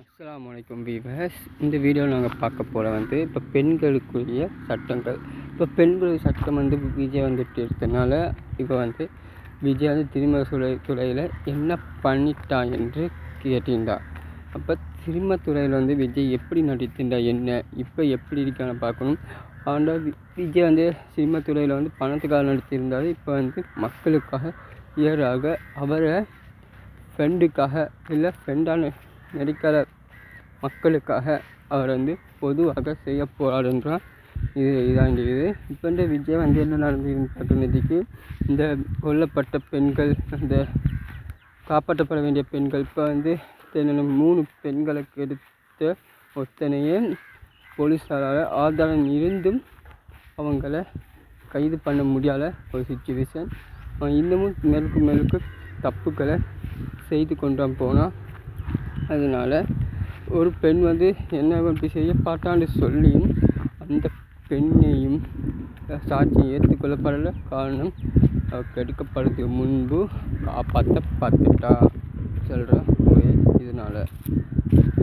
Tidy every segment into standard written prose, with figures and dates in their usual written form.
அஸ்ஸலாமு அலைக்கும் வீவர்ஸ். இந்த வீடியோவில் நாங்கள் பார்க்க போகிற இப்போ பெண்களுக்குரிய சட்டங்கள். இப்போ பெண்கள் சட்டம் விஜய் எடுத்தனால இப்போ விஜய் திருமண துறையில் என்ன பண்ணிட்டான் என்று கேட்டீங்களா? அப்போ திருமண துறையில் விஜய் எப்படி நடித்திருந்தா என்ன, இப்போ எப்படி இருக்கான்னு பார்க்கணும். ஆனால் விஜய் சினிமா துறையில் பணத்துக்காக நடித்திருந்தார். இப்போ மக்களுக்காக இயராக அவரை ஃப்ரெண்டுக்காக இல்லை ஃப்ரெண்டான நடிக்கிற மக்களுக்காக அவர் பொதுவாக செய்ய போகிறாருன்றான். இதான் இது. இப்போ விஜய் என்ன நடந்துருக்கு, இந்த கொல்லப்பட்ட பெண்கள், அந்த காப்பாற்றப்பட வேண்டிய பெண்கள், இப்போ 3 பெண்களுக்கு எடுத்த ஒத்தனையே போலீஸாரால் ஆதாரம் இருந்தும் அவங்கள கைது பண்ண முடியாத ஒரு சிச்சுவேஷன். இன்னமும் மேலுக்கு தப்புக்களை செய்து கொண்டு போனால், அதனால் ஒரு பெண் என்ன அப்படி செய்ய பார்த்தான்னு சொல்லியும் அந்த பெண்ணையும் சாட்சியை ஏற்றுக்கொள்ளப்படலை. காரணம், கெடுக்கப்படுறதுக்கு முன்பு காப்பாற்றப்பட்டுட்டா சொல்கிற இதனால்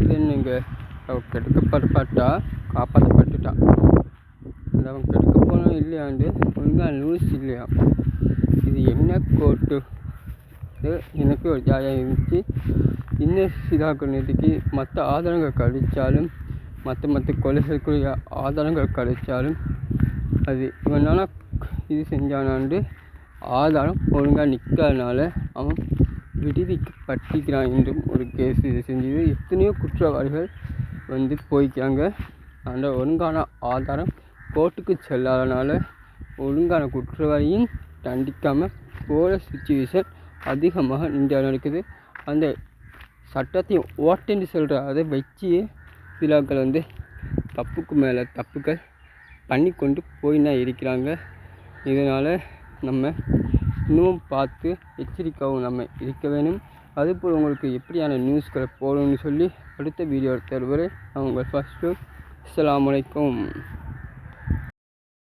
இது என்னங்க, கெடுக்கப்பட்டா காப்பாற்றப்பட்டுட்டா, அவன் கெடுக்க போனோம் இல்லையாண்டு ஒழுங்காக நியூஸ் இல்லையா? இது என்ன கோர்ட்டு? எனக்கு ஒரு ஜாலியாக இருந்துச்சு. இன்னும் இதாக்குறதுக்கு மற்ற ஆதாரங்கள் கிடைச்சாலும், மற்ற கொலைகளுக்குரிய ஆதாரங்கள் கிடைச்சாலும், அது இவனால் இது செஞ்சானாண்டு ஆதாரம் ஒழுங்காக நிற்காதனால அவன் விடுவிக்கப்பட்டிருக்கிறான் என்றும் ஒரு கேஸ் இது செஞ்சது. எத்தனையோ குற்றவாளிகள் போய்க்கிறாங்க. அந்த ஒழுங்கான ஆதாரம் கோர்ட்டுக்கு செல்லாதனால ஒழுங்கான குற்றவாளியும் தண்டிக்காமல் போகிற சிச்சுவேஷன் அதிகமாக இந்தியாவில் நடக்குது. அந்த சட்டத்தையும் ஓட்டுன்னு சொல்கிற அதை வச்சு சிலர்கள் தப்புக்கு மேலே தப்புக்கள் பண்ணி கொண்டு போயின்னா இருக்கிறாங்க. இதனால் நம்ம இன்னும் பார்த்து எச்சரிக்கையாகவும் நம்ம இருக்க வேணும். அதுபோல் உங்களுக்கு எப்படியான நியூஸ்களை போடணும்னு சொல்லி அடுத்த வீடியோ தருவரை நான் உங்கள் ஃபஸ்ட்டு. அஸ்ஸலாமு அலைக்கும்.